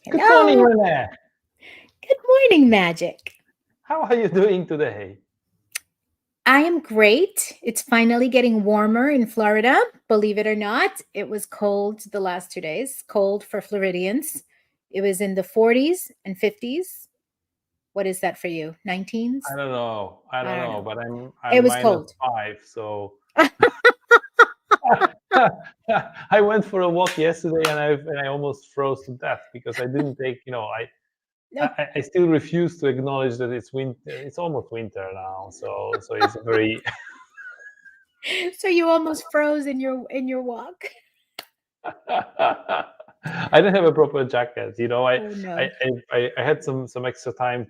Good morning, Hello. Renee. Good morning, Magic. How are you doing today? I am great. It's finally getting warmer in Florida. Believe it or not, it was cold the last 2 days, cold for Floridians. It was in the 40s and 50s. What is that for you? 19s? I don't know. I I don't don't know, know. but I'm It was minus cold. five, so I went for a walk yesterday and I almost froze to death because I didn't take. No. I still refuse to acknowledge that it's winter. It's almost winter now, so it's a very. So you almost froze in your walk. I didn't have a proper jacket. Oh I no. I had some extra time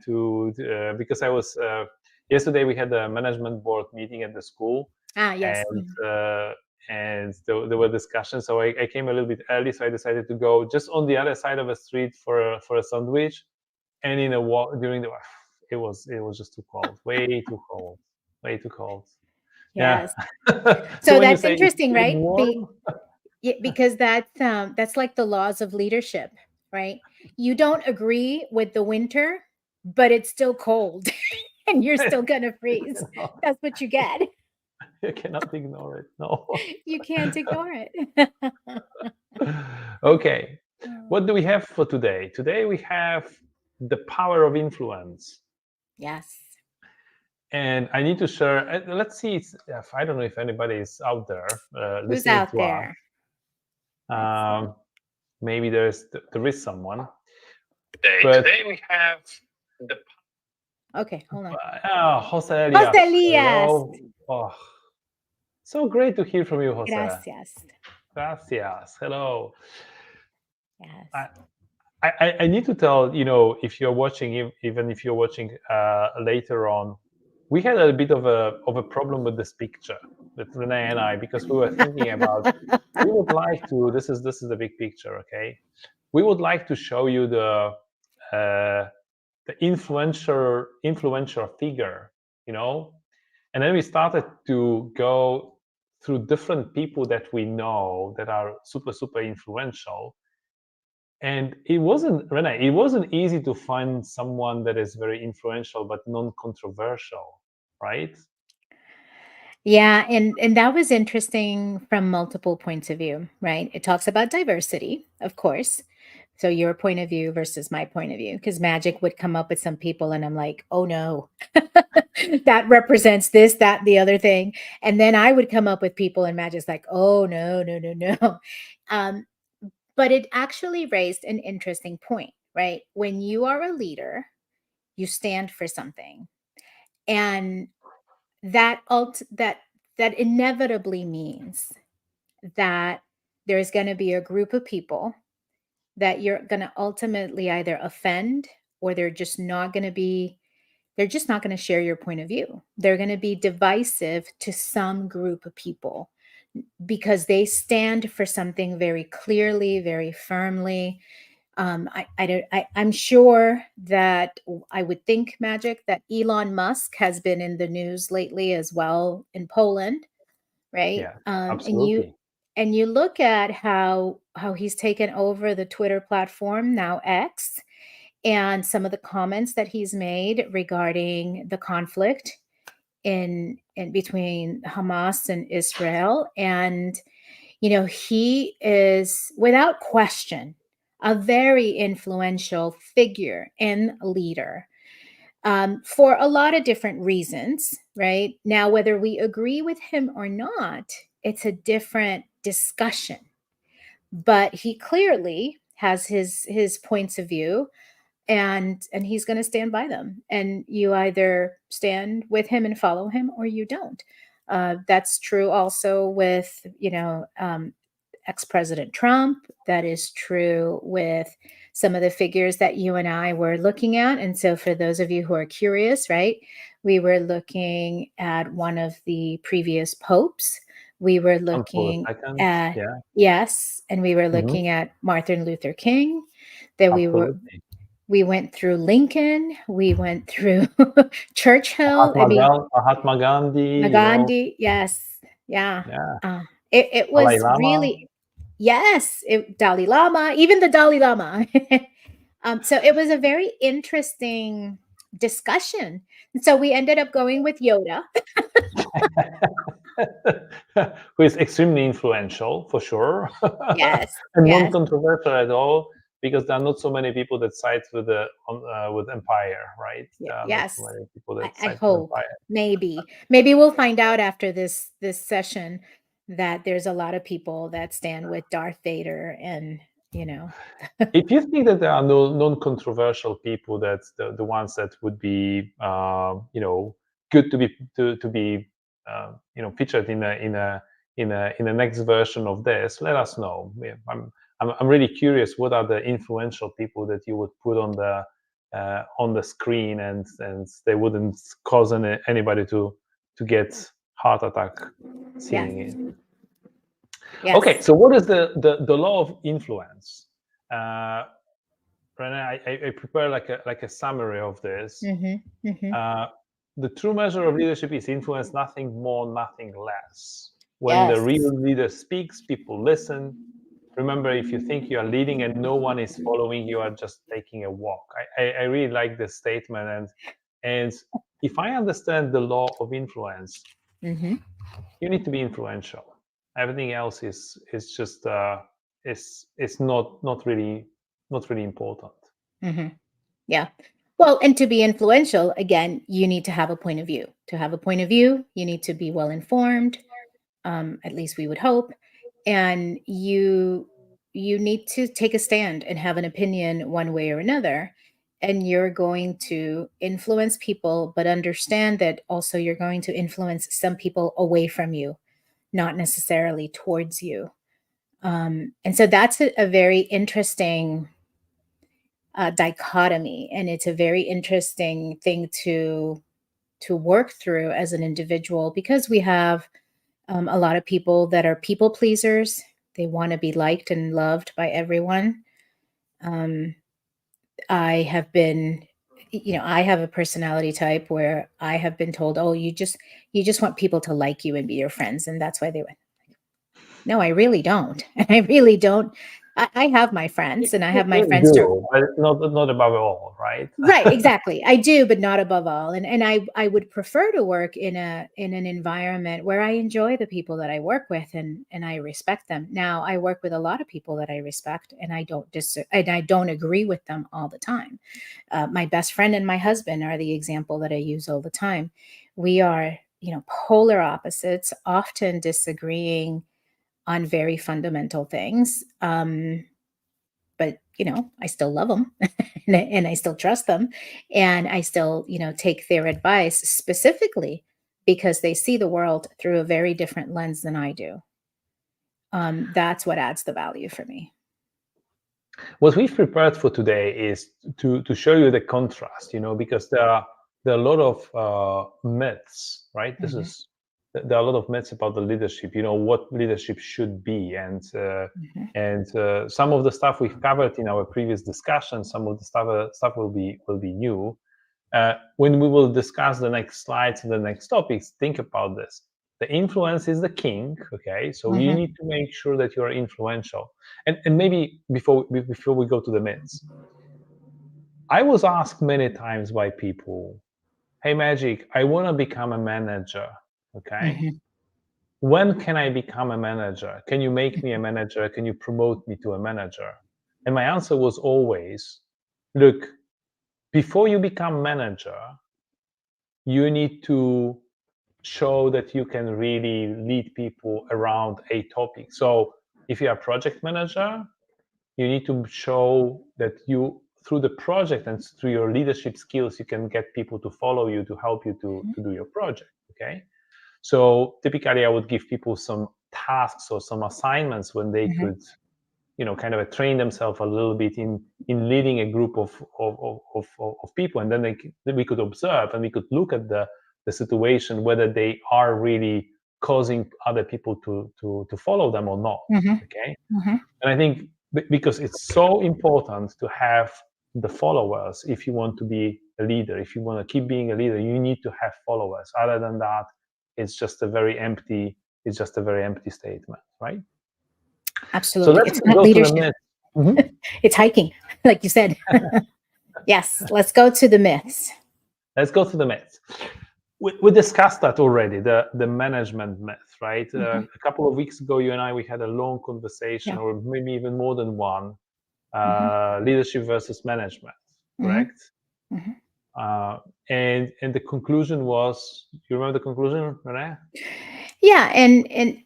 because I was yesterday we had a management board meeting at the school, Ah, yes. and there were discussions. So I came a little bit early, so I decided to go just on the other side of the street for a sandwich, and in a walk during the it was just too cold, way too cold. Yeah. Yes. So So when you that's say it's interesting, getting right? warm, Yeah, because that's like the laws of leadership, right? You don't agree with the winter, but it's still cold and you're still gonna freeze. That's what you get. you cannot ignore it. No. You can't ignore it. Okay. Oh, What do we have for today? Today we have the power of influence. yes. And I need to share. Let's see. If I don't know if anybody is out there Who's listening out to us. there? Let's see. Um, Maybe there is someone. But Today we have the Okay, hold on. Jose Elias. Jose Elias. Hello. Oh, so great to hear from you, Jose. Gracias. Gracias. Hello. Yes. I, I need to tell, if you're watching, even if you're watching later on, we had a bit of a problem with this picture, with Renee and I, because we were thinking about, we would like to, this is the big picture, okay? We would like to show you the influential figure, you know? And then we started to go through different people that we know that are super, super influential, and it wasn't easy to find someone that is very influential but non-controversial, right? Yeah, and that was interesting from multiple points of view, right? It talks about diversity, of course. So your point of view versus my point of view, because Magic would come up with some people, and I'm like, oh no, that represents this, that, the other thing. And then I would come up with people, and Magic's like, oh no, no, no, no. Um, but it actually raised an interesting point, right? When you are a leader, you stand for something, and that inevitably means that there's going to be a group of people that you're going to ultimately either offend, or they're just not going to share your point of view. They're going to be divisive to some group of people because they stand for something very clearly, very firmly. I'm sure that I would think, Magic, that Elon Musk has been in the news lately as well in Poland, right? Yeah, And you absolutely. look at how he's taken over the Twitter platform, now X, and some of the comments that he's made regarding the conflict in between Hamas and Israel. And he is without question a very influential figure and leader, for a lot of different reasons, right? Now, whether we agree with him or not, it's a different discussion. But he clearly has his points of view, and he's going to stand by them. And you either stand with him and follow him, or you don't. That's true also with ex-President Trump. That is true with some of the figures that you and I were looking at. And so, for those of you who are curious, right, we were looking at one of the previous popes. We were John Paul looking II. at, Yeah. yes, and we were Hmm. looking at Martin Luther King. Then Absolutely. we went through Lincoln. We went through Churchill. I mean, Mahatma Gandhi. Gandhi. Yes, yeah. Yeah. It Dalai was Lama. really, yes, Dalai Lama, even the Dalai Lama. So it was a very interesting discussion. And so we ended up going with Yoda. Who is extremely influential for sure, Yes, and yes, non-controversial at all, because there are not so many people that side with Empire, right? There are not so yes. many people that I side with hope Empire. maybe we'll find out after this session that there's a lot of people that stand with Darth Vader, and you know, If you think that there are no non-controversial people, that's the ones that would be good to be featured in the next version of this, let us know. I'm really curious. What are the influential people that you would put on the screen, and they wouldn't cause anybody to get heart attack yes, seeing it? Okay, yes. so what is the law of influence? Uh, Renee, I prepare like a summary of this. Mhm, mhm. Uh, the true measure of leadership is influence, nothing more, nothing less. When the Yes. real leader speaks, people listen. Remember, if you think you are leading and no one is following, you are just taking a walk. I really like this statement, and if I understand the law of influence, Mhm, you need to be influential. Everything else is just is not really important. mhm. Yeah. Well, and to be influential, again, you need to have a point of view. To have a point of view, you need to be well informed, at least we would hope, and you need to take a stand and have an opinion one way or another. And you're going to influence people, but understand that also you're going to influence some people away from you, not necessarily towards you. And so that's a very interesting dichotomy, and it's a very interesting thing to work through as an individual, because we have a lot of people that are people pleasers. They want to be liked and loved by everyone. um, I have been, I have a personality type where I have been told, oh, you just want people to like you and be your friends, and that's why they went. No, I really don't. I really don't. I have my friends, and I have my You friends to. do, but not above all, right? Right, exactly. I do, but not above all. And I would prefer to work in an environment where I enjoy the people that I work with, and I respect them. Now, I work with a lot of people that I respect, and I don't agree with them all the time. My best friend and my husband are the example that I use all the time. We are, polar opposites, often disagreeing on very fundamental things. But I still love them, and I still trust them, and I still take their advice, specifically because they see the world through a very different lens than I do. That's what adds the value for me. What we've prepared for today is to show you the contrast, because there are a lot of myths, right? Hmm. There are a lot of myths about the leadership, what leadership should be, Hmm. and some of the stuff we've covered in our previous discussion, some of the stuff will be new. When we will discuss the next slides and the next topics, think about this. The influence is the king, okay? So you Hmm. need to make sure that you are influential. And maybe before we go to the myths, I was asked many times by people, "Hey, Magic, I want to become a manager, okay? Hmm. When can I become a manager? Can you make me a manager? Can you promote me to a manager?" And my answer was always, look, before you become manager, you need to show that you can really lead people around a topic. So if you're a project manager, you need to show that you, through the project and through your leadership skills, you can get people to follow you, to help you to do your project. Okay. So typically I would give people some tasks or some assignments when they Hmm. could, kind of train themselves a little bit in leading a group of people, and then we could observe and we could look at the situation, whether they are really causing other people to follow them or not. Hmm. Okay. Hmm. And I think because it's so important to have the followers, if you want to be a leader, if you want to keep being a leader, you need to have followers. Other than that, it's just a very empty statement, right? So Absolutely, let's it's not go to the leadership. myth. Mhm. It's hiking. like you said. Yes, let's go to the myths. Let's go to the myths. We discussed that already, the management myth, right? Mhm. A couple of weeks ago, you and I, we had a long conversation, Yeah. or maybe even more than one, Mhm. leadership versus management, Mhm. correct? Mhm. Uh, and the conclusion was, you remember the conclusion, Renee? Yeah, and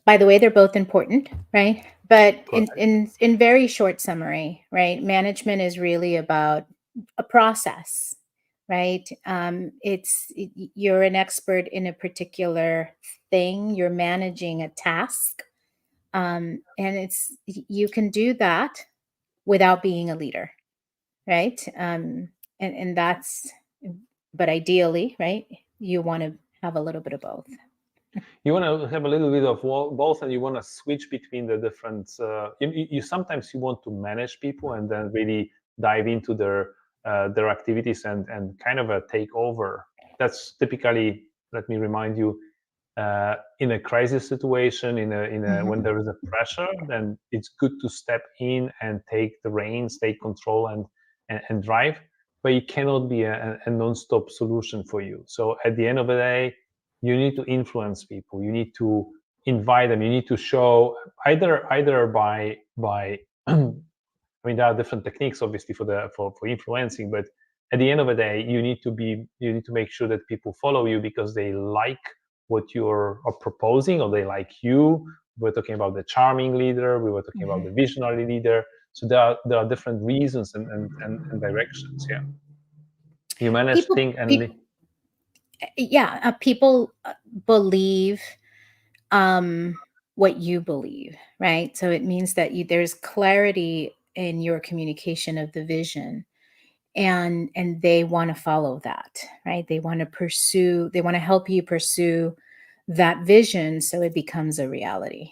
by the way, they're both important, right? But Correct. in very short summary, right? Management is really about a process, right? You're an expert in a particular thing. You're managing a task, and you can do that without being a leader, right? And that's, but ideally, right? You want to have a little bit of both. You want to have a little bit of both, and you want to switch between the different. You sometimes you want to manage people and then really dive into their activities and kind of a take over. That's typically, let me remind you, in a crisis situation, in a when Mhm. there is a pressure, then it's good to step in and take the reins, take control, and drive. But it cannot be a non-stop solution for you. So at the end of the day, you need to influence people. You need to invite them. You need to show either by I mean, there are different techniques, obviously, for influencing, but at the end of the day, you need to make sure that people follow you because they like what you're are proposing, or they like you. We're talking about the charming leader. We were talking about Mhm. the visionary leader. So there are different reasons and directions. Yeah, you manage, People, think, and people, yeah, people believe what you believe, right? So it means that there's clarity in your communication of the vision, and they want to follow that, right? They want to pursue. They want to help you pursue that vision so it becomes a reality.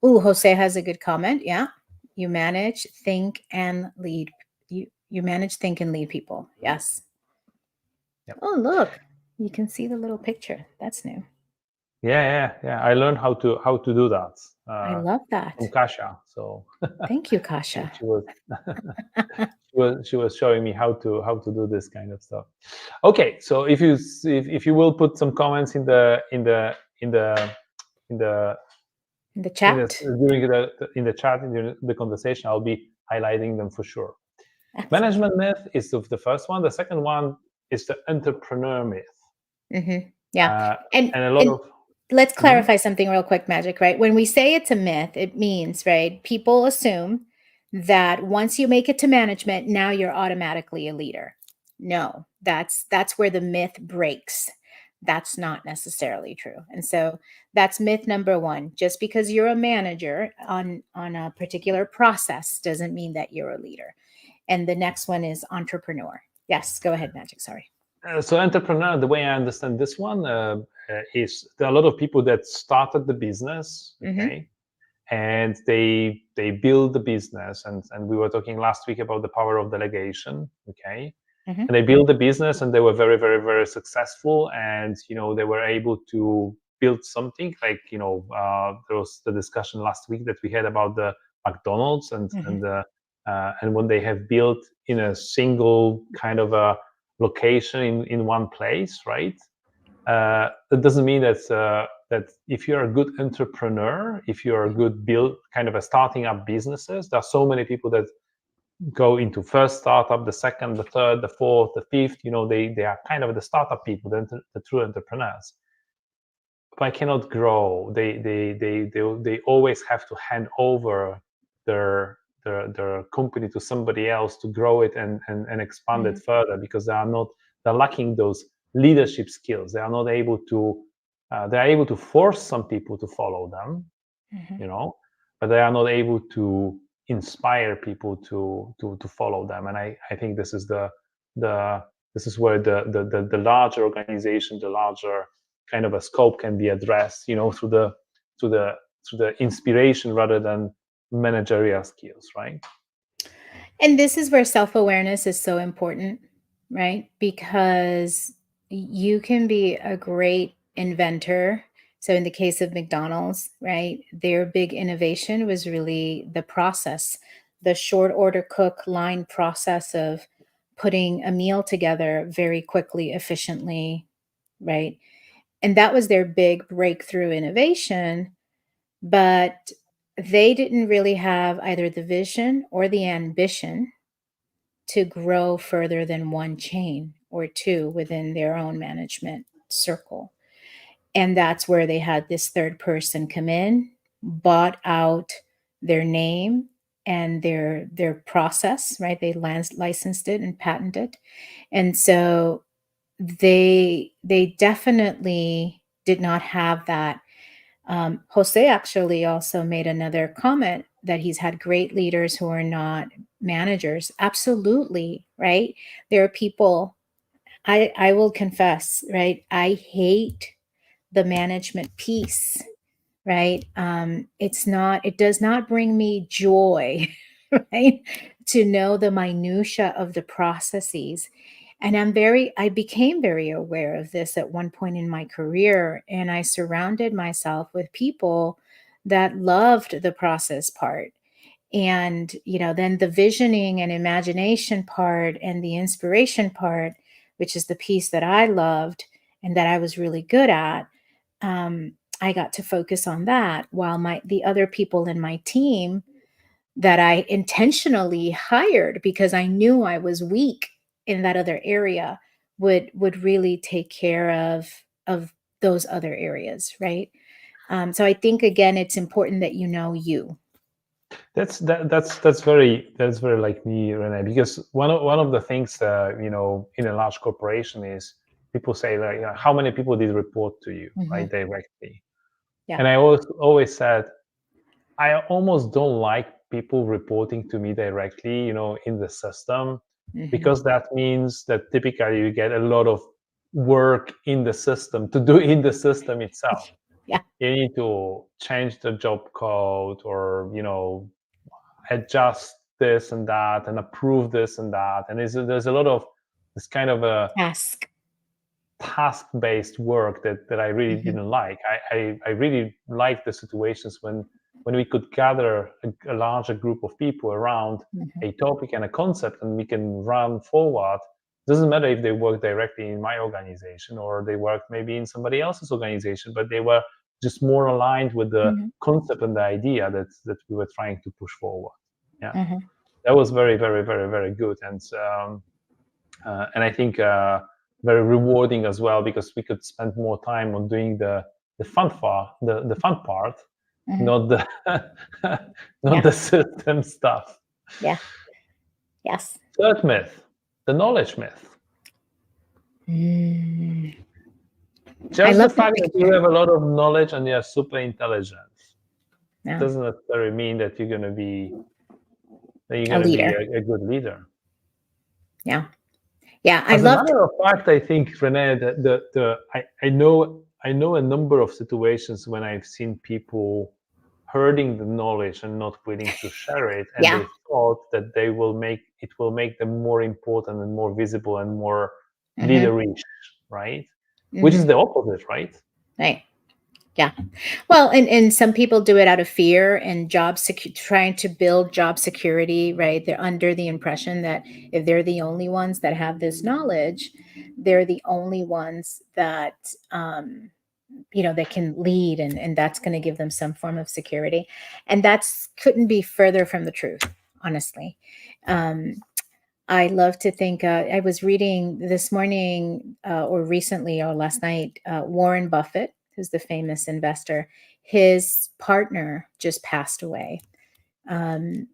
Ooh, Jose has a good comment. Yeah, you manage, think, and lead. You manage, think, and lead people. Yes. yeah, Oh, look, you can see the little picture. That's new. yeah. I learned how to do that I love from that. Kasia. So Thank you, Kasha. she was she was showing me how to do this kind of stuff. Okay, so if you will put some comments in the In the in this chat. during the chat in the conversation, I'll be highlighting them for sure. Excellent. Management myth is the first one. The second one is the entrepreneur myth, Yeah. uh, And and a lot and of. let's Mhm. clarify something real quick, Magic, right? When we say it's a myth, it means, right, people assume that once you make it to management, now you're automatically a leader. No, that's where the myth breaks. That's not necessarily true. And so that's myth number one. Just because you're a manager on a particular process doesn't mean that you're a leader. And the next one is entrepreneur. Yes, go ahead, Magic. Sorry. So entrepreneur, the way I understand this one is there are a lot of people that started the business, Mm-hmm. okay, and they build the business, and we were talking last week about the power of delegation, okay, Mm-hmm. and they build the business and they were very very very successful, and they were able to build something like there was the discussion last week that we had about the McDonald's and when they have built in a single kind of a location in one place, right? That doesn't mean that if you're a good entrepreneur, if you're a good build kind of a starting up businesses, there are so many people that go into first startup, the second, the third, the fourth, the fifth. They are kind of the startup people, the true entrepreneurs. But I cannot grow. They always have to hand over their company to somebody else to grow it and expand it Mm-hmm. further because they're lacking those leadership skills. They are not able to they're able to force some people to follow them, Mm-hmm. you know, but they are not able to inspire people to follow them. And I think the this is where the larger organization, the larger kind of a scope can be addressed, through the through the inspiration rather than managerial skills, right? And this is where self awareness is so important, right? Because you can be a great inventor. So, in the case of McDonald's, right, their big innovation was really the process, the short order cook line process of putting a meal together very quickly, efficiently, right? And that was their big breakthrough innovation, but they didn't really have either the vision or the ambition to grow further than one chain or two within their own management circle. And that's where they had this third person come in, bought out their name and their process, right? They licensed it and patented. And so they definitely did not have that. Jose actually also made another comment that he's had great leaders who are not managers. Absolutely, right? There are people, I will confess, right? I hate the management piece, right? It does not bring me joy, right? To know the minutia of the processes. And I became very aware of this at one point in my career. And I surrounded myself with people that loved the process part. And, then the visioning and imagination part and the inspiration part, which is the piece that I loved and that I was really good at. I got to focus on that while the other people in my team that I intentionally hired because I knew I was weak in that other area would really take care of those other areas, right? So I think again, it's important that you know you. That's very like me, Renee, because one of the things in a large corporation is people say like, how many people did report to you, Mhm. right, directly? Yeah. And I always said I almost don't like people reporting to me directly, in the system, Mhm. because that means that typically you get a lot of work in the system to do in the system itself. Yeah. You need to change the job code, or adjust this and that and approve this and that, and there's a lot of this kind of a Ask. task-based work that I really Mhm. didn't like. I really liked the situations when we could gather a larger group of people around Mhm. a topic and a concept, and we can run forward. Doesn't matter if they work directly in my organization or they work maybe in somebody else's organization, but they were just more aligned with the Mhm. concept and the idea that we were trying to push forward. Yeah, Mhm. that was very, very, very, very good. And I think very rewarding as well, because we could spend more time on doing the fun part, Mhm. not the not Yeah. the system stuff. Yeah. Yes. Third myth, the knowledge myth. Mm. I Just the love the fact that you picture. have a lot of knowledge and you're super intelligent Yeah. doesn't necessarily mean that you're going to be A leader. a good leader. Yeah. Yeah. I As a loved. matter of fact, I think, Renee, that I know a number of situations when I've seen people herding the knowledge and not willing to share it, and Yeah. they thought that it will make them more important and more visible and more Mhm. leaderish, right? Which is Mhm. the opposite, right? Right. Yeah. Well, and some people do it out of fear and trying to build job security, right? They're under the impression that if they're the only ones that have this knowledge, they're the only ones that that can lead, and that's going to give them some form of security. And that's couldn't be further from the truth, honestly. Um, I love to think. I was reading this morning, or recently, or last night. Warren Buffett, who's the famous investor, his partner just passed away um,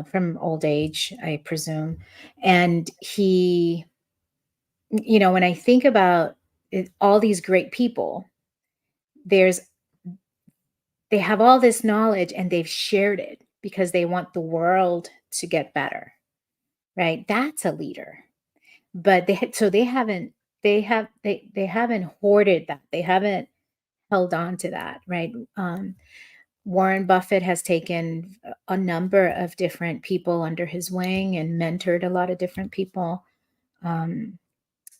from old age, I presume. And when I think about all these great people, there's they have all this knowledge and they've shared it because they want the world to get better, right? That's a leader. But they haven't hoarded that. They haven't held on to that, right? Warren Buffett has taken a number of different people under his wing and mentored a lot of different people. Um,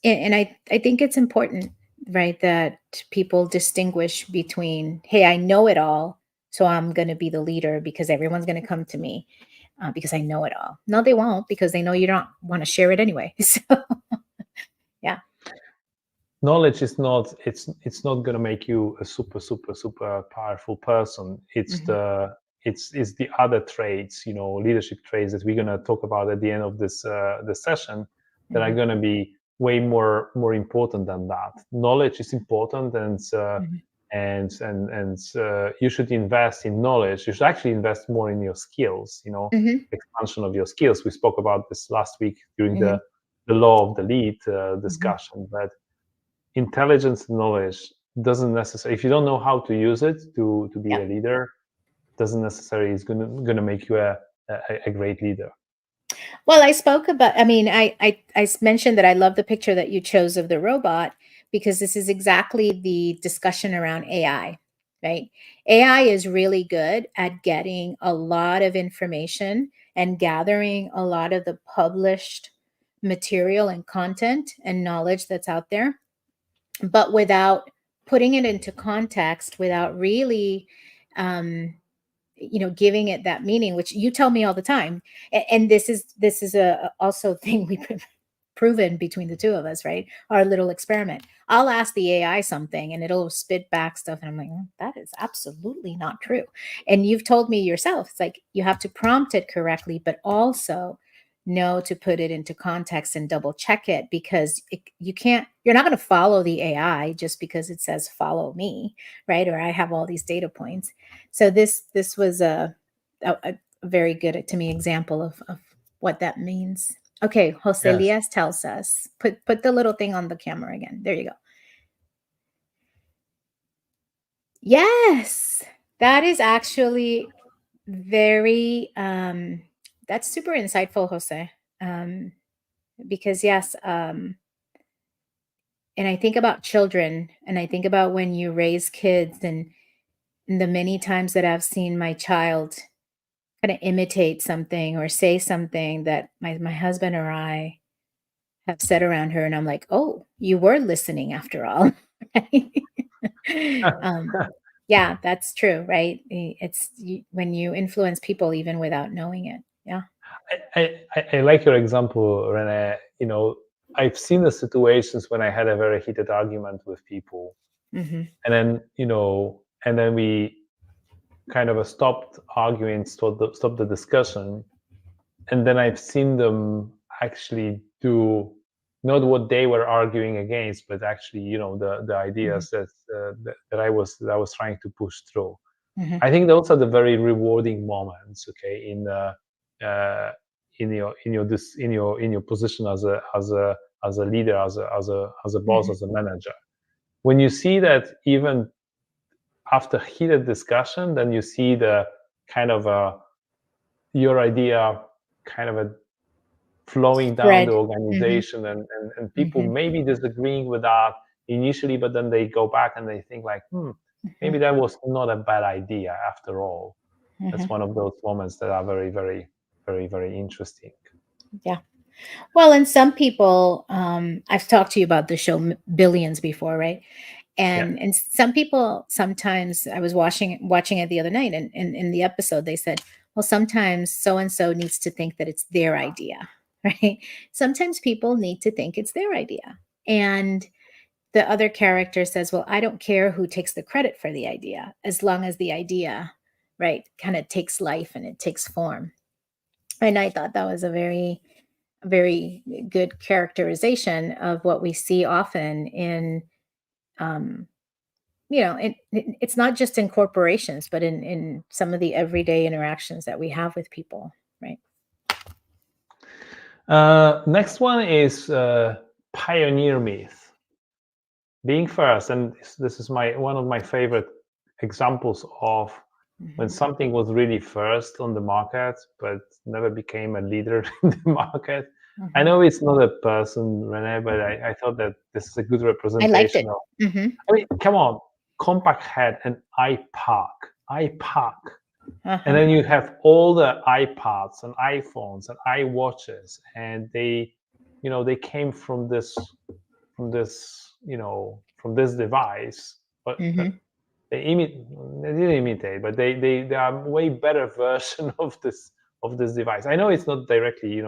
and I think it's important, right, that people distinguish between, hey, I know it all, so I'm going to be the leader because everyone's going to come to me. because I know it all. No, they won't, because they know you don't want to share it anyway. So, yeah. Knowledge is not, it's not going to make you a super powerful person. It's Hmm. it's the other traits, leadership traits that we're going to talk about at the end of this session, that are Hmm. going to be way more important than that. Knowledge is important, and Hmm. you should invest in knowledge. You should actually invest more in your skills, Hmm. expansion of your skills. We spoke about this last week during Hmm. the law of the lead Hmm. discussion. But intelligence and knowledge doesn't necessarily, if you don't know how to use it to be Yeah. a leader, doesn't necessarily is gonna make you a great leader. Well, I spoke about, I mean, mentioned that I love the picture that you chose of the robot, because this is exactly the discussion around AI, right? AI is really good at getting a lot of information and gathering a lot of the published material and content and knowledge that's out there, but without putting it into context, without really, um, giving it that meaning, which you tell me all the time. And this is a also thing we've proven between the two of us, right? Our little experiment. I'll ask the AI something and it'll spit back stuff, and I'm like, that is absolutely not true. And you've told me yourself, it's like you have to prompt it correctly, but also know to put it into context and double check it, because you're not going to follow the AI just because it says follow me, right? Or I have all these data points. So this was a very good, to me, example of what that means. Okay, Jose Yes. Elias tells us, put the little thing on the camera again. There you go. Yes, that is actually very that's super insightful, Jose. Um, because yes, and I think about children, and I think about when you raise kids, and the many times that I've seen my child kind of imitate something or say something that my husband or I have said around her, and I'm like, "Oh, you were listening after all." Right? Yeah, that's true, right? It's when you influence people even without knowing it. Yeah. I like your example, Renee. I've seen the situations when I had a very heated argument with people, Hmm. and then we kind of stopped arguing, stopped the discussion, and then I've seen them actually do not what they were arguing against, but actually, the Hmm. ideas that I was trying to push through. Hmm. I think those are the very rewarding moments, okay, uh, in your position as a leader, as a boss, Hmm. as a manager. When you see that even after heated discussion, then you see the kind of your idea kind of flowing down the Spread. Hmm. organization, and people Hmm. maybe disagreeing with that initially, but then they go back and they think like, maybe Hmm. that was not a bad idea after all. That's Hmm. one of those moments that are very, very, very, very interesting. Yeah. Well, and some people, I've talked to you about the show Billions before, right? Yeah. And some people, sometimes I was watching it the other night, and in the episode they said, well, sometimes so and so needs to think that it's their idea, right? Sometimes people need to think it's their idea. And the other character says, well, I don't care who takes the credit for the idea, as long as the idea, right, kind of takes life and it takes form. And I thought that was a very good characterization of what we see often in, um, it's not just in corporations, but in some of the everyday interactions that we have with people, right? Next one is pioneer myth, being first. And this is one of my favorite examples of when Hmm. something was really first on the market but never became a leader in the market. I Hmm. know it's not a person, Renee, but I thought that this is a good I liked representation it. of, Hmm. I mean, come on, Compaq had an iPark, and Uh-huh. then you have all the iPads and iPhones and iWatches, and they came from this device, but Hmm. they didn't imitate, but they are way better version of of this device. I know it's not directly,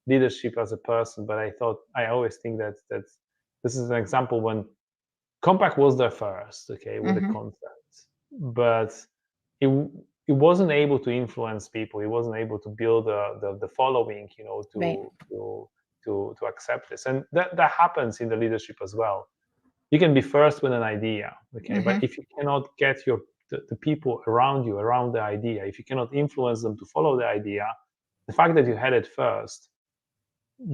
leadership as a person, but I always think that this is an example when Compaq was there first, okay, with the concept, but it it wasn't able to influence people. It wasn't able to build the following, Right. to accept this, and that happens in the leadership as well. You can be first with an idea, okay, but if you cannot get the people around you around the idea, if you cannot influence them to follow the idea, the fact that you had it first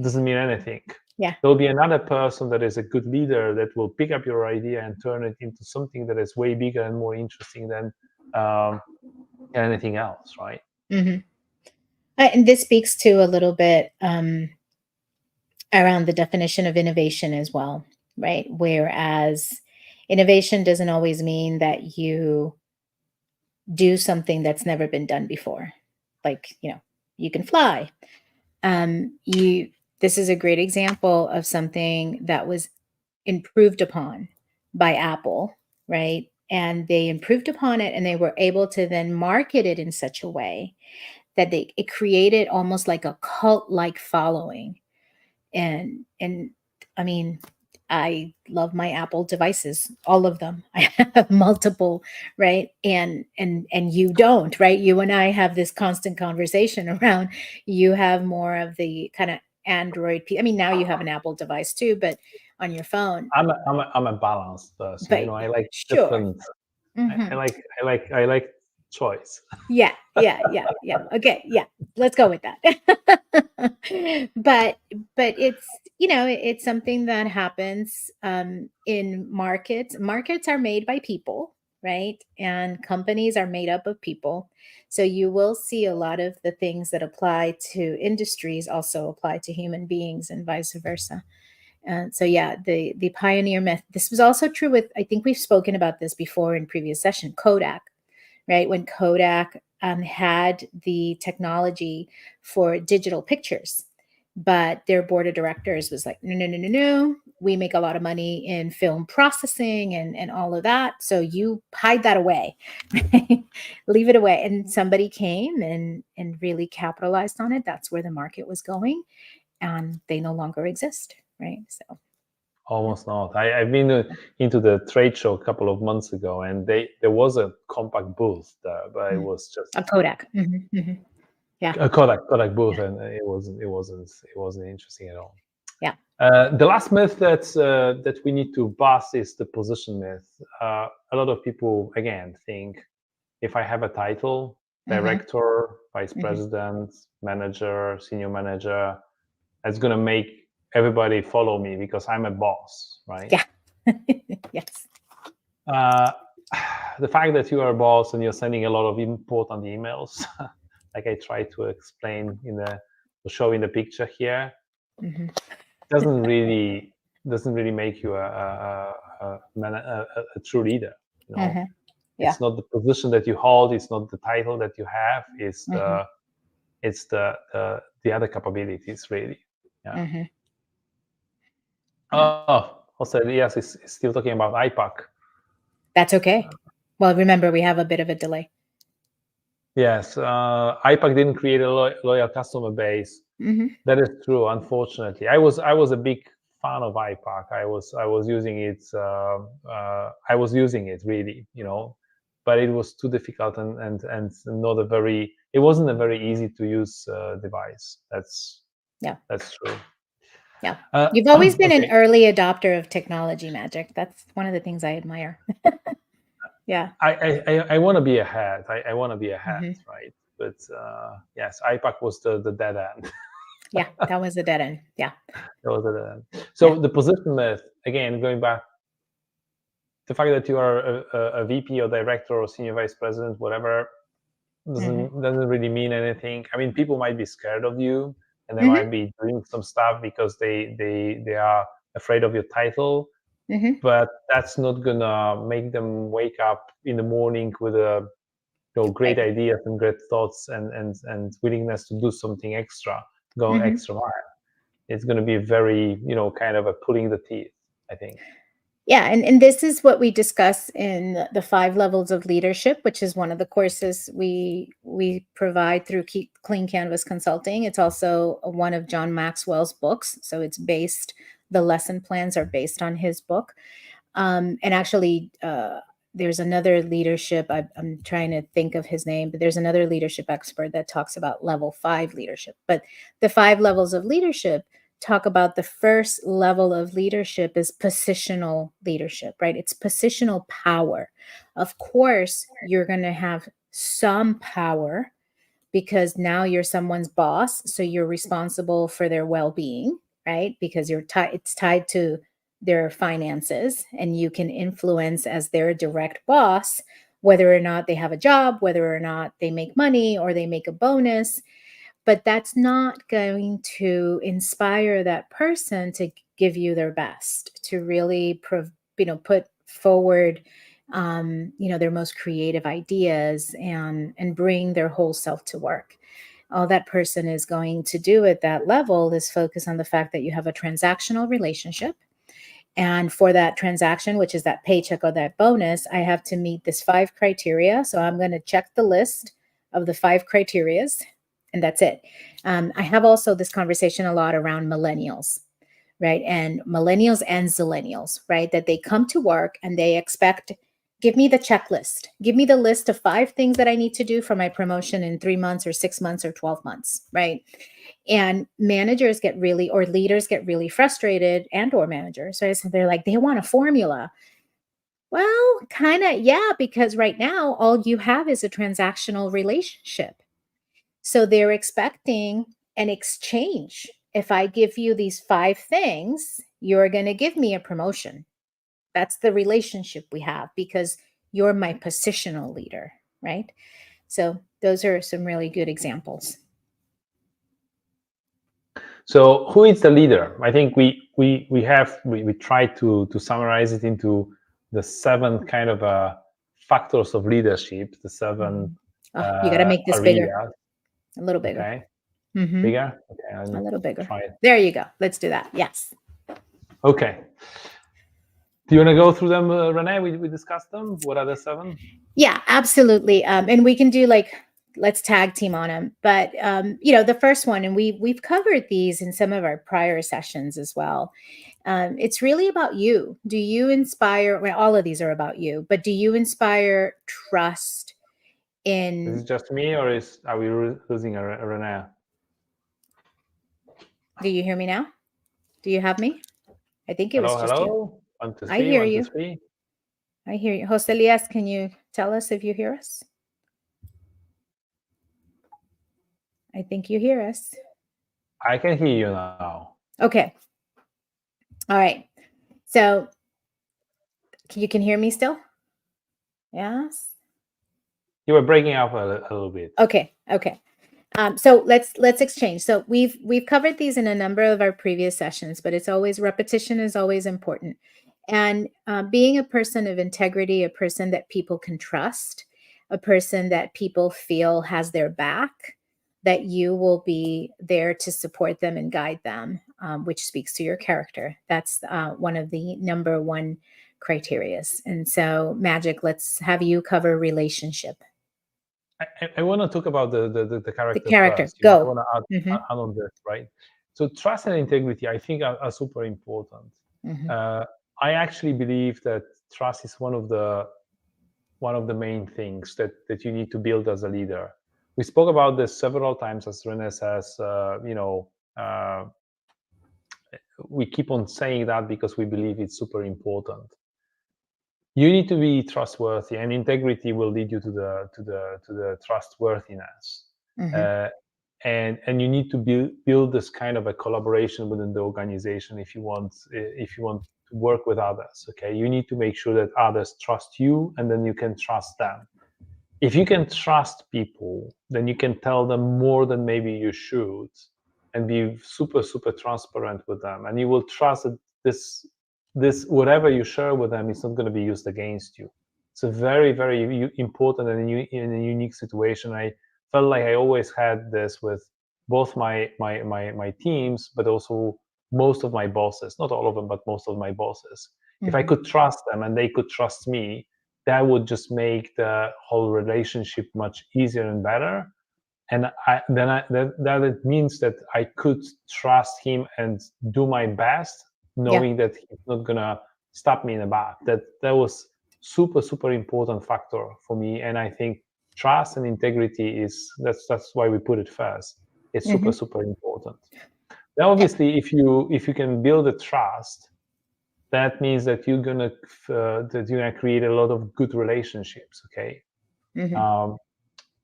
doesn't mean anything. Yeah. There'll be another person that is a good leader that will pick up your idea and turn it into something that is way bigger and more interesting than anything else, right? And this speaks to a little bit around the definition of innovation as well, right? Whereas innovation doesn't always mean that you do something that's never been done before. Like, you can fly. You This is a great example of something that was improved upon by Apple, right? And they improved upon it and they were able to then market it in such a way that it created almost like a cult-like following. And I mean, I love my Apple devices, all of them. I have multiple, right? And you don't, right? You and I have this constant conversation around, you have more of the kind of Android. I mean, now you have an Apple device too, but on your phone. I'm a balanced person. But I like sure. different. I Mhm. like I like choice. Yeah, yeah, yeah, yeah. Okay, yeah. Let's go with that. but it's it's something that happens in markets. Markets are made by people, right? And companies are made up of people. So you will see a lot of the things that apply to industries also apply to human beings and vice versa. And so yeah, the pioneer myth. This was also true with, I think we've spoken about this before in previous session, Kodak, right? When Kodak had the technology for digital pictures, but their board of directors was like, no, no, no, no, no. We make a lot of money in film processing and all of that. So you hide that away, leave it away. And somebody came and really capitalized on it. That's where the market was going. And they no longer exist, right? So, Almost not. I've been into the trade show a couple of months ago, and there was a Compaq booth there, but it was a just Kodak. Yeah. a Kodak booth, Yeah. and it wasn't interesting at all. Yeah. The last myth that we need to bust is the position myth. A lot of people again think if I have a title, director, vice president, manager, senior manager, that's gonna make everybody follow me because I'm a boss, right? Yeah. Yes. Uh, the fact that you are a boss and you're sending a lot of important emails, like I try to explain to show in the picture here, doesn't really make you a true leader. Yeah. It's not the position that you hold, it's not the title that you have, it's the other capabilities really. Yeah. Yeah. Oh, also yes, it's still talking about IPAC. That's okay. Well, remember, we have a bit of a delay. Yes, IPAC didn't create a loyal customer base. That is true. Unfortunately, I was a big fan of IPAC. I was using it. I was using it really, but it was too difficult and not a very. It wasn't a very easy to use device. That's true. Yeah. You've always been an Okay. early adopter of technology, Magic. That's one of the things I admire. Yeah. I want to be ahead. I want to be ahead, right? But yes, IPAC was the dead end. Yeah, that was a dead end. Yeah. That was the dead end. So the position myth, again, going back, the fact that you are a VP or director or senior vice president, whatever, doesn't really mean anything. I mean, people might be scared of you, and they might be doing some stuff because they are afraid of your title. But that's not gonna make them wake up in the morning with great Right. ideas and great thoughts and willingness to do something extra, go extra mile. It's gonna be very kind of a pulling the teeth, I think. Yeah, and this is what we discuss in the 5 levels of leadership, which is one of the courses we provide through Clean Canvas Consulting. It's also one of John Maxwell's books, so it's based. The lesson plans are based on his book. And actually, there's another leadership. I'm trying to think of his name, but there's another leadership expert that talks about level 5 leadership. But the 5 levels of leadership talk about the first level of leadership is positional leadership, right? It's positional power. Of course, you're going to have some power because now you're someone's boss, so you're responsible for their well-being, right? Because it's tied to their finances, and you can influence as their direct boss whether or not they have a job, whether or not they make money or they make a bonus. But that's not going to inspire that person to give you their best, to really put forward their most creative ideas and bring their whole self to work. All that person is going to do at that level is focus on the fact that you have a transactional relationship. And for that transaction, which is that paycheck or that bonus, I have to meet this 5 criteria. So I'm going to check the list of the 5 criterias, and that's it. I have also this conversation a lot around millennials, right? And millennials and zillennials, right? That they come to work and they expect, give me the checklist. Give me the list of 5 things that I need to do for my promotion in 3 months or 6 months or 12 months, right? And managers get really, or leaders get really frustrated, and or managers, right? So they're like, they want a formula. Well, kind of, yeah, because right now all you have is a transactional relationship. So they're expecting an exchange. If I give you these 5 things, you're going to give me a promotion. That's the relationship we have because you're my positional leader, right? So those are some really good examples. So who is the leader? I think we try to summarize it into the 7 kind of factors of leadership, the 7 Oh, you got to make this bigger, areas. a little bigger. Okay, Mm-hmm. bigger. Okay, A little bigger. try it. There you go. Let's do that. Yes. Okay. Do you want to go through them, Renee? We discussed them. What are the 7? Yeah, absolutely. And we can do let's tag team on them. But the first one, and we've covered these in some of our prior sessions as well. It's really about you. Do you inspire? Well, all of these are about you, but do you inspire trust in? Is it just me, or are we losing a Renee? Do you hear me now? Do you have me? I think it was just you. Hello. 1, 2, I 3. hear 1, 2, you. 3. I hear you. Jose Elias, can you tell us if you hear us? I think you hear us. I can hear you now. Okay. All right. So you can hear me still? Yes. You were breaking up a little bit. Okay. So let's exchange. So we've covered these in a number of our previous sessions, but it's always, repetition is always important. And being a person of integrity, a person that people can trust, a person that people feel has their back, that you will be there to support them and guide them, which speaks to your character. That's one of the number 1 criterias. And so, Magic, let's have you cover relationship. I want to talk about the character, The character. first. I Go. want to Mm-hmm. add on this, right? So trust and integrity, I think, are super important. Mm-hmm. I actually believe that trust is one of the main things that you need to build as a leader. We spoke about this several times, as Renee says. We keep on saying that because we believe it's super important. You need to be trustworthy, and integrity will lead you to the trustworthiness. Mm-hmm. And you need to build this kind of a collaboration within the organization if you want to work with others. Okay, you need to make sure that others trust you, and then you can trust them. If you can trust people, then you can tell them more than maybe you should, and be super transparent with them, and you will trust that this whatever you share with them is not going to be used against you. It's a very important and in a unique situation. I felt like I always had this with both my teams, but also most of my bosses, not all of them, but most of my bosses. If I Mhm. could trust them and they could trust me, that would just make the whole relationship much easier and better. And that it means that I could trust him and do my best, Yeah. knowing that he's not gonna stab me in the back. That was super important factor for me, and I think trust and integrity is that's why we put it first. It's Mhm. super important. Now, Yeah. obviously, if you can build a trust, that means that you're gonna create a lot of good relationships. Okay. Mhm. Um,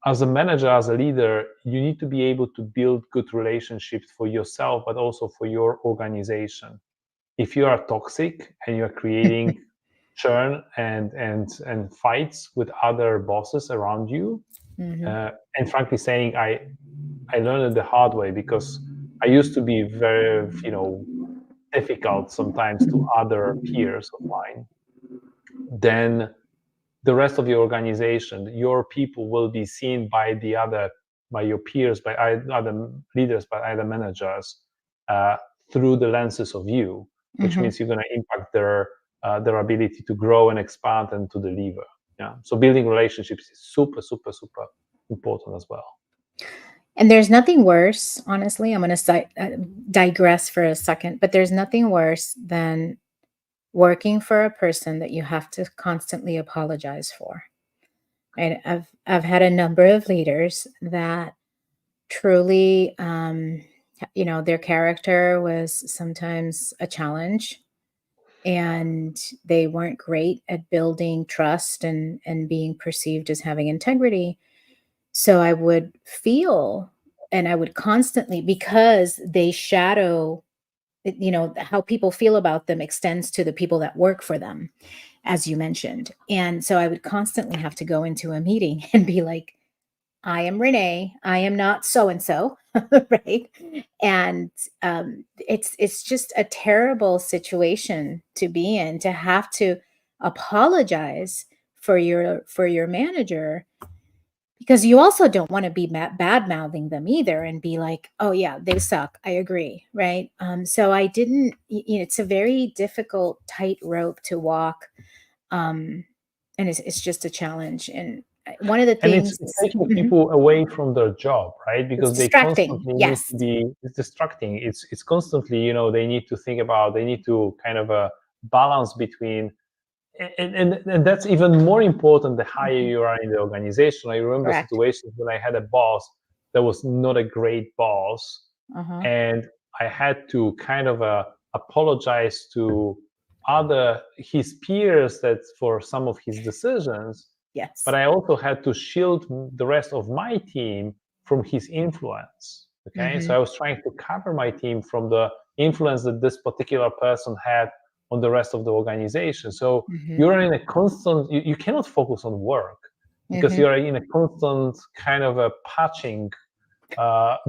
as a manager, as a leader, you need to be able to build good relationships for yourself, but also for your organization. If you are toxic and you're creating churn and fights with other bosses around you, Mhm. and frankly saying, I learned it the hard way because I used to be very, difficult sometimes to other peers of mine. Then the rest of your organization, your people will be seen by your peers, by other leaders, by other managers, uh, through the lenses of you, which Mhm. means you're going to impact their ability to grow and expand and to deliver. Yeah. So building relationships is super important as well. And there's nothing worse, honestly. I'm going to digress for a second, but there's nothing worse than working for a person that you have to constantly apologize for. And I've had a number of leaders that truly, their character was sometimes a challenge, and they weren't great at building trust and being perceived as having integrity. So I would feel, and I would constantly, because they shadow, how people feel about them extends to the people that work for them, as you mentioned. And so I would constantly have to go into a meeting and be like, I am Renee. I am not so and so, right? And it's just a terrible situation to be in, to have to apologize for your manager, because you also don't want to be bad mouthing them either and be like, oh yeah, they suck, I agree, right? So I didn't, it's a very difficult tightrope to walk, um and it's just a challenge. And one of the And it's things. taking Mhm. people away from their job, right? It's Because they distracting, constantly need yes. to be, it's distracting. It's constantly, they need to think about, they need to kind of balance between, and that's even more important the higher Mhm. you are in the organization. I remember Correct. situations when I had a boss that was not a great boss, Uh-huh. and I had to kind of apologize to other his peers that for some of his decisions, but Yes. I also had to shield the rest of my team from his influence. Okay, so I Mhm. was trying to cover my team from the influence that this particular person had on the rest of the organization. So Mhm. you're in a constant, you cannot focus on work because Mhm. you're in a constant kind of a patching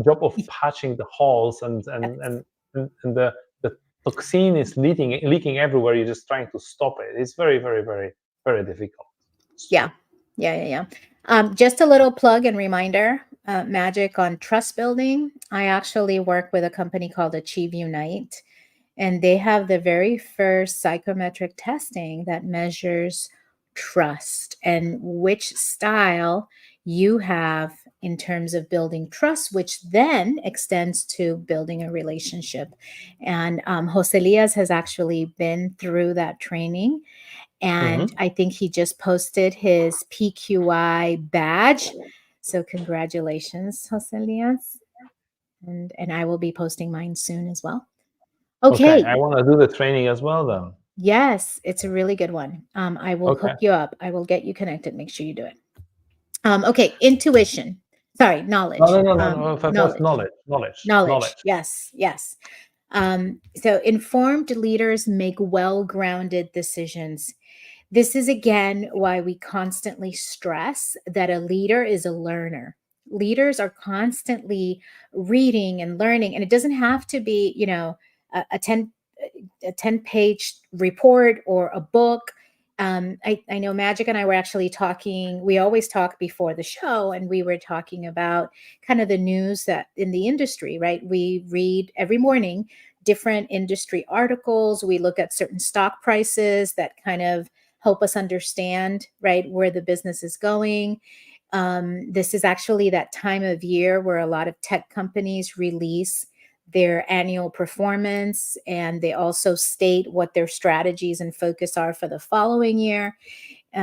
job of patching the holes, Yes. and the toxin is leaking everywhere. You're just trying to stop it. It's very difficult. It's true. Yeah. Yeah, yeah, yeah. Just a little plug and reminder, magic on trust building. I actually work with a company called Achieve Unite, and they have the very first psychometric testing that measures trust and which style you have in terms of building trust, which then extends to building a relationship. And Jose Elias has actually been through that training, and Hmm. I think he just posted his PQI badge. So congratulations, Jose Elias. And I will be posting mine soon as well. Okay, Okay. I want to do the training as well then. Yes, it's a really good one. I will Okay. hook you up. I will get you connected. Make sure you do it. Okay, intuition. Sorry, No, no, knowledge. no, no, no. First, Knowledge. Knowledge. knowledge. Yes, yes. So informed leaders make well-grounded decisions. This is again why we constantly stress that a leader is a learner. Leaders are constantly reading and learning, and it doesn't have to be, a 10-page report or a book. I know Magic and I were actually talking. We always talk before the show, and we were talking about kind of the news that in the industry, right? We read every morning different industry articles. We look at certain stock prices that kind of help us understand, right, where the business is going. This is actually that time of year where a lot of tech companies release their annual performance, and they also state what their strategies and focus are for the following year.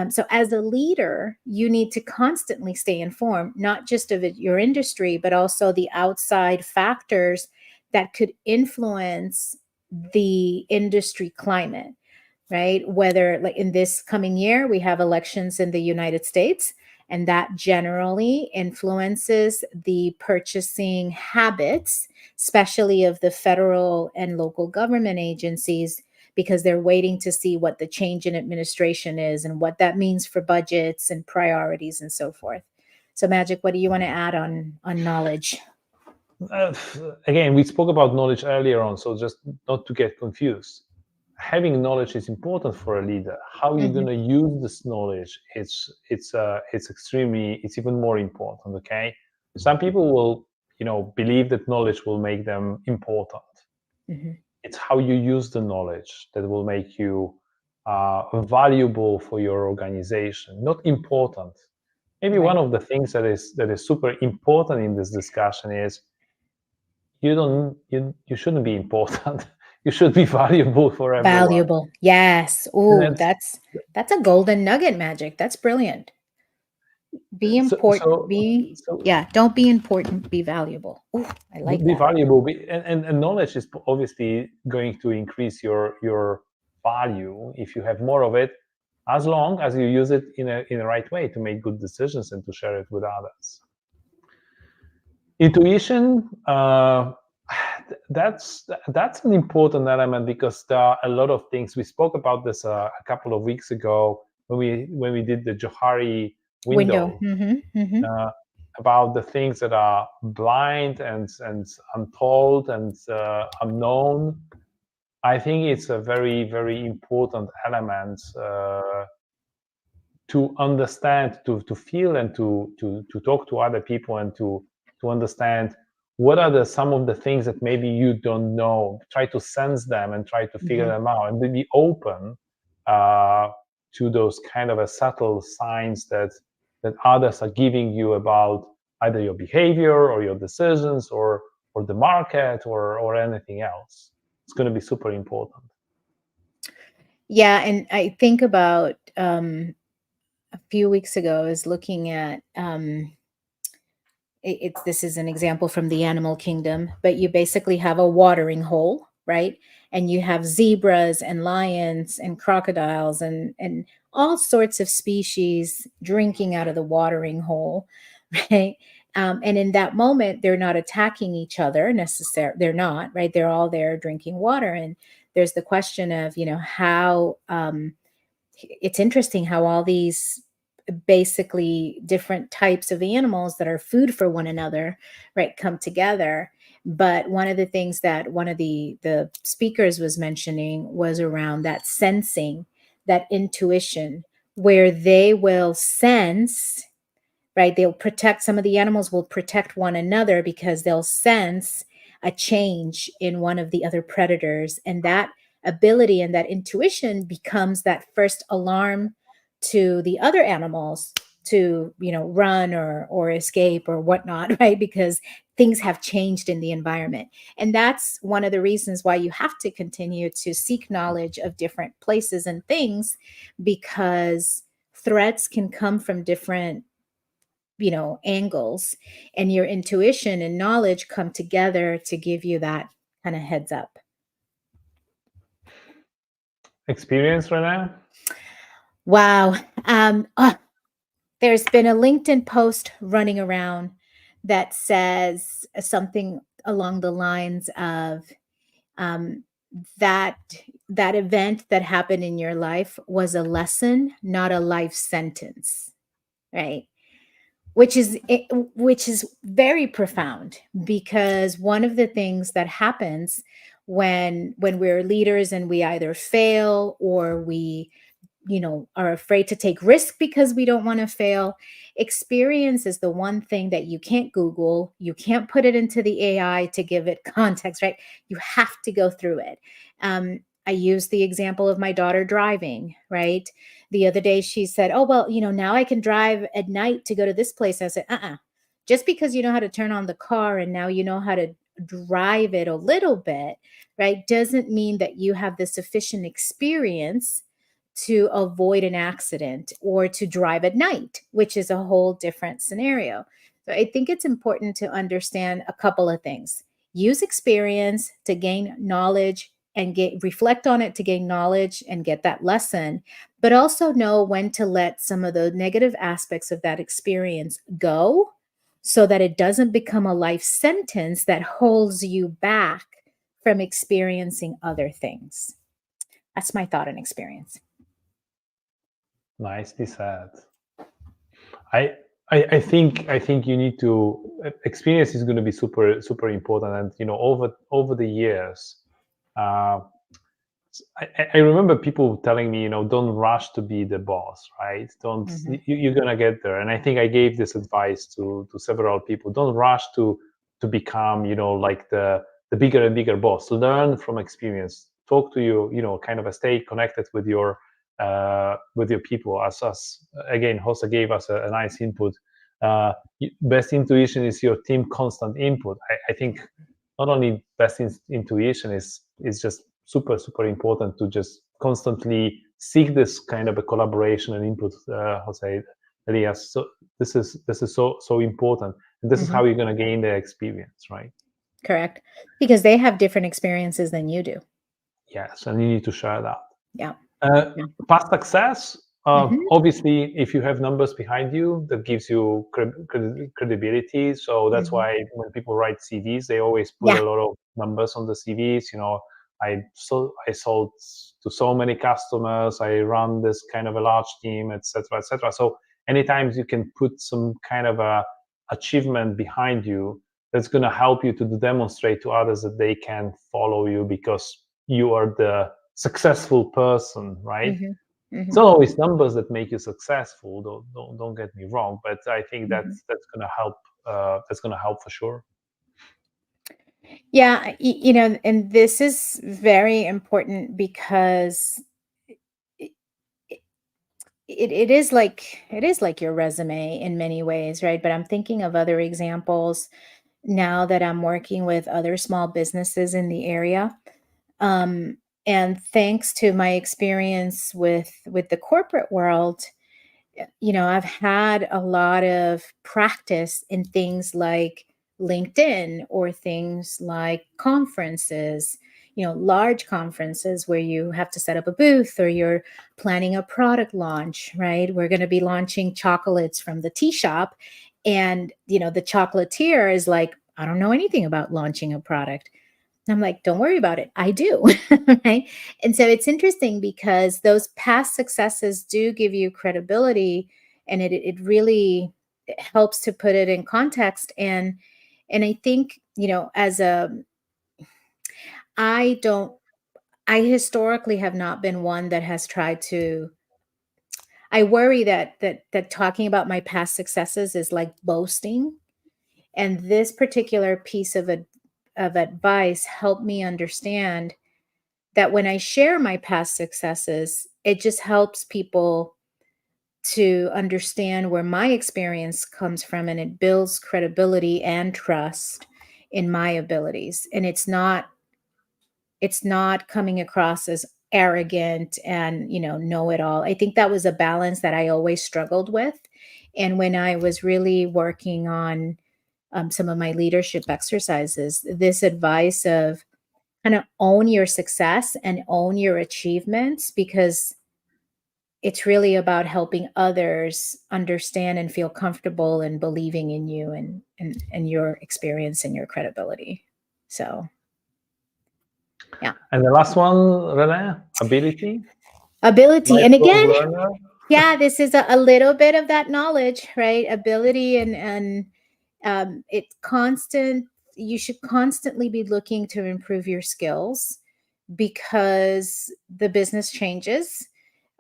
So, as a leader, you need to constantly stay informed, not just of your industry, but also the outside factors that could influence the industry climate, right? Whether, like in this coming year, we have elections in the United States, and that generally influences the purchasing habits, especially of the federal and local government agencies, because they're waiting to see what the change in administration is and what that means for budgets and priorities and so forth. So, Magic, what do you want to add on knowledge? Uh, Again, we spoke about knowledge earlier on, so just not to get confused. Having knowledge is important for a leader. How you're Mhm. going to use this knowledge, it's even more important. Okay, some people will believe that knowledge will make them important. Mhm. It's how you use the knowledge that will make you valuable for your organization, not important. Maybe one Right. of the things that is super important in this discussion is you shouldn't be important. You should be valuable for everyone. Valuable. Yes. And Oh, that's a golden nugget, Magic. That's brilliant. Be so important. so Be so Yeah, don't be important, be valuable. Oh, I like be that. valuable. And knowledge is obviously going to increase your value if you have more of it, as long as you use it in a right way to make good decisions and to share it with others. Intuition, that's an important element, because there are a lot of things. We spoke about this a couple of weeks ago when we did the Johari Window. window, Mm-hmm. uh, about the things that are blind and untold and unknown. I think it's a very, very important element to understand, to feel, and to talk to other people, and to understand what are some of the things that maybe you don't know. Try to sense them and try to figure Mm-hmm. them out, and be open uh, to those kind of a subtle signs that others are giving you about either your behavior or your decisions, or the market, or anything else. It's going to be super important. Yeah, and I think about a few weeks ago, I was looking at it's this is an example from the animal kingdom, but you basically have a watering hole, right? And you have zebras and lions and crocodiles and all sorts of species drinking out of the watering hole, right? And in that moment, they're not attacking each other necessarily. They're not, right? They're all there drinking water. And there's the question of, how it's interesting how all these basically different types of animals that are food for one another, right, come together. But one of the things that one of the speakers was mentioning was around that sensing, that intuition, where they will sense, right, they'll protect, some of the animals will protect one another because they'll sense a change in one of the other predators, and that ability and that intuition becomes that first alarm to the other animals to run or escape or whatnot, right, because things have changed in the environment. And that's one of the reasons why you have to continue to seek knowledge of different places and things, because threats can come from different angles, and your intuition and knowledge come together to give you that kind of heads up. Experience, Renee? Wow. There's been a LinkedIn post running around that says something along the lines of um, that that event that happened in your life was a lesson, not a life sentence, right? Which is very profound, because one of the things that happens when we're leaders and we either fail or we are afraid to take risk because we don't want to fail. Experience is the one thing that you can't Google. You can't put it into the AI to give it context, right? You have to go through it. I use the example of my daughter driving, right? The other day she said, oh, well, now I can drive at night to go to this place. I said, just because you know how to turn on the car and now you know how to drive it a little bit, right, doesn't mean that you have the sufficient experience to avoid an accident or to drive at night, which is a whole different scenario. So I think it's important to understand a couple of things. Use experience to gain knowledge and reflect on it to gain knowledge and get that lesson, but also know when to let some of the negative aspects of that experience go so that it doesn't become a life sentence that holds you back from experiencing other things. That's my thought and experience. Nicely said. I I think you need to experience is going to be super important, and over the years, uh, I remember people telling me, don't rush to be the boss, right? Don't Mm-hmm. you're gonna get there. And I think I gave this advice to several people. Don't rush to become, like the bigger and bigger boss. Learn from experience. Talk to kind of stay connected with your people. As again, Hossa gave us a nice input. Best intuition is your team constant input. I think not only best intuition is just super important to just constantly seek this kind of a collaboration and input, Jose, Elias. So this is so important, and this is Mm-hmm. how you're going to gain the experience, right? Correct. Because they have different experiences than you do. Yes, and you need to share that. Yeah. Yeah. Past success, Mm-hmm. obviously, if you have numbers behind you, that gives you credibility. So that's Mm-hmm. why when people write CVs, they always put Yeah. a lot of numbers on the CVs. I sold to so many customers. I run this kind of a large team, etc., etc. So anytime you can put some kind of a achievement behind you, that's going to help you to demonstrate to others that they can follow you because you are the successful person, right? Mm-hmm. It's Mm-hmm. not always numbers that make you successful. Don't get me wrong, but I think Mm-hmm. that's going to help. That's going to help for sure. Yeah, and this is very important because it, it is like your resume in many ways, right? But I'm thinking of other examples now that I'm working with other small businesses in the area. Um, and thanks to my experience with the corporate world, I've had a lot of practice in things like LinkedIn or things like conferences, large conferences where you have to set up a booth or you're planning a product launch, right? We're going to be launching chocolates from the tea shop. And, the chocolatier is like, I don't know anything about launching a product. And I'm like, don't worry about it. I do. Right. And so it's interesting because those past successes do give you credibility and it really helps to put it in context. And I think, as I don't, I historically have not been one that has tried to, I worry that talking about my past successes is like boasting. And this particular piece of advice helped me understand that when I share my past successes, it just helps people to understand where my experience comes from and it builds credibility and trust in my abilities. And it's not coming across as arrogant and, know it all. I think that was a balance that I always struggled with. And when I was really working on some of my leadership exercises, this advice of kind of own your success and own your achievements because it's really about helping others understand and feel comfortable and believing in you and your experience and your credibility. So, yeah. And the last one, Renee, ability, Ability. And lifelong again, learner. yeah, this is a little bit of that knowledge, right? Ability and it's constant. You should constantly be looking to improve your skills because the business changes.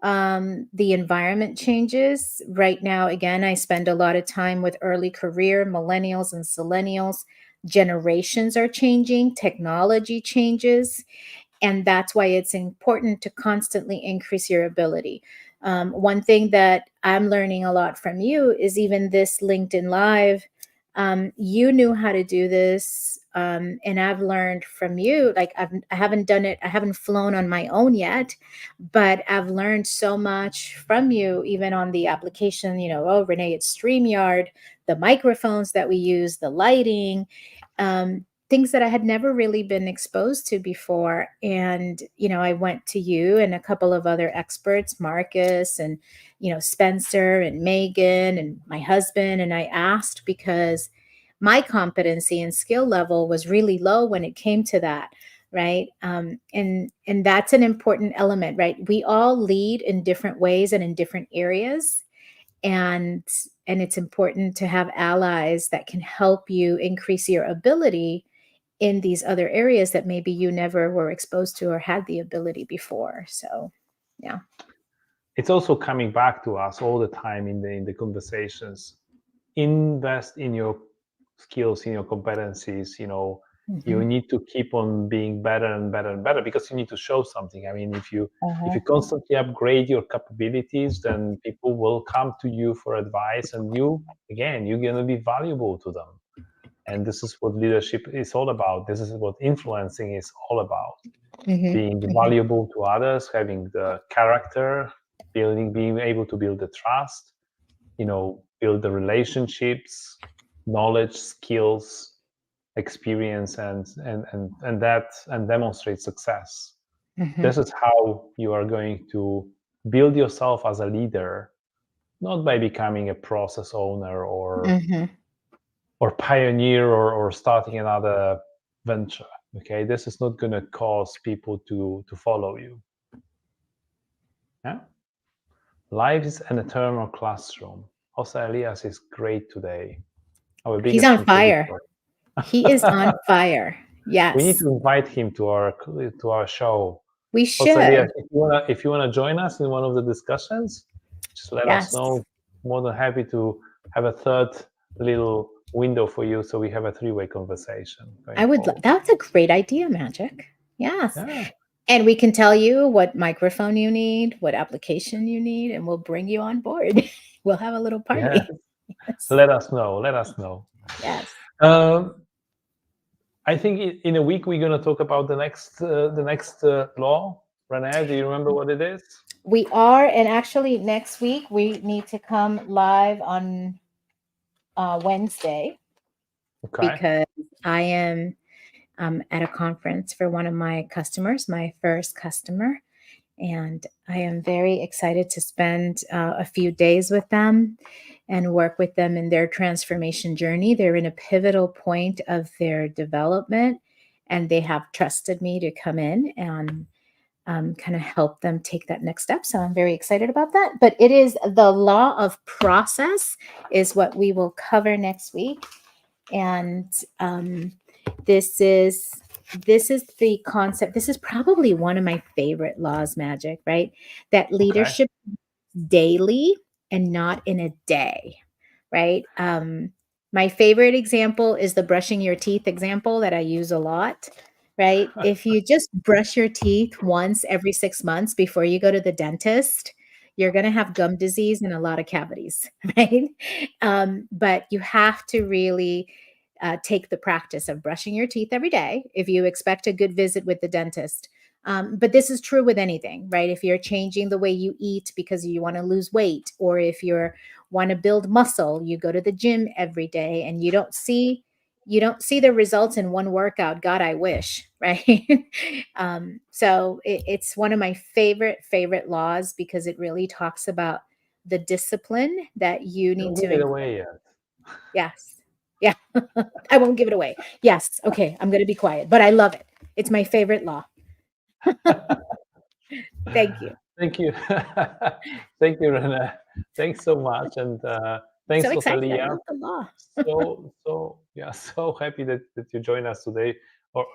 The environment changes. Right now, again, I spend a lot of time with early career millennials and millennials. Generations are changing, technology changes, and that's why it's important to constantly increase your ability. One thing that I'm learning a lot from you is even this LinkedIn Live. You knew how to do this, and I've learned from you. Like I haven't done it. I haven't flown on my own yet, but I've learned so much from you, even on the application. Oh, Renee, it's StreamYard, the microphones that we use, the lighting. Things that I had never really been exposed to before. And, I went to you and a couple of other experts, Marcus and, Spencer and Megan and my husband. And I asked because my competency and skill level was really low when it came to that. Right. And that's an important element, right? We all lead in different ways and in different areas. And it's important to have allies that can help you increase your ability in these other areas that maybe you never were exposed to or had the ability before. So, yeah. It's also coming back to us all the time in the conversations. Invest in your skills, in your competencies. You Mhm. need to keep on being better and better and better, because you need to show something. I mean, if you Uh-huh. constantly upgrade your capabilities, then people will come to you for advice, and you're going to be valuable to them. And this is what leadership is all about. This is what influencing is all about: Mhm. being Mhm. valuable to others, having the character, being able to build the trust, build the relationships, knowledge, skills, experience, and demonstrate success. Mhm. This is how you are going to build yourself as a leader, not by becoming a process owner Mhm. or pioneer, or starting another venture. Okay, this is not going to cause people to follow you. Yeah. Life is an eternal classroom. Jose Elias is great today. Our He's biggest on fire. contributor. He is on fire. We need Yes. to invite him to our show. We Jose Elias, should. if you wanna join us in one of the discussions, just let us Yes. know. More than happy to have a third little window for you, so we have a three-way conversation going forward. That's a great idea, Magic. Yes. Yeah. And we can tell you what microphone you need, what application you need, and we'll bring you on board. We'll have a little Yeah. party. Yes. Let us know. Let us know. Yes. Um, I think in a week we're going to talk about the next law. Renee, do you remember what it is? We are, and actually next week we need to come live on Wednesday Okay. because I am at a conference for one of my customers, my first customer, and I am very excited to spend a few days with them and work with them in their transformation journey. They're in a pivotal point of their development, and they have trusted me to come in and kind of help them take that next step. So I'm very excited about that. But it is the law of process is what we will cover next week, and this is the concept. This is probably one of my favorite laws, Magic. Right, that Okay. leadership daily and not in a day. Right. My favorite example is the brushing your teeth example that I use a lot. Right. If you just brush your teeth once every 6 months before you go to the dentist, you're going to have gum disease and a lot of cavities. Right. But you have to really take the practice of brushing your teeth every day if you expect a good visit with the dentist. But this is true with anything, right? If you're changing the way you eat because you want to lose weight, or if you want to build muscle, you go to the gym every day and you don't see the results in one workout. God, I wish, right? So it's one of my favorite laws because it really talks about the discipline that you need Don't to give it away yet. Yes. Yeah. I won't give it away. Yes. Okay. I'm going to be quiet, but I love it. It's my favorite law. Thank you. Thank you. Thank you, Renee. Thanks so much. And thanks, So excited. I Rosalia. love the law. So happy that you joined us today, or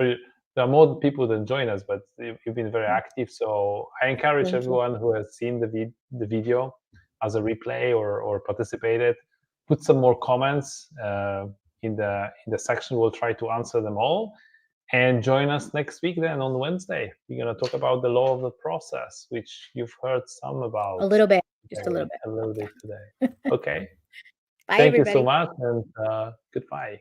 there are more people than join us, but you've been very active. So I encourage Thank you. everyone who has seen the video as a replay or participated, put some more comments in the section. We'll try to answer them all. And join us next week then on Wednesday. We're going to talk about the law of the process, which you've heard some about A little bit, just a today, little bit. a little bit today. Okay. Bye, Thank you so everybody. much, and goodbye.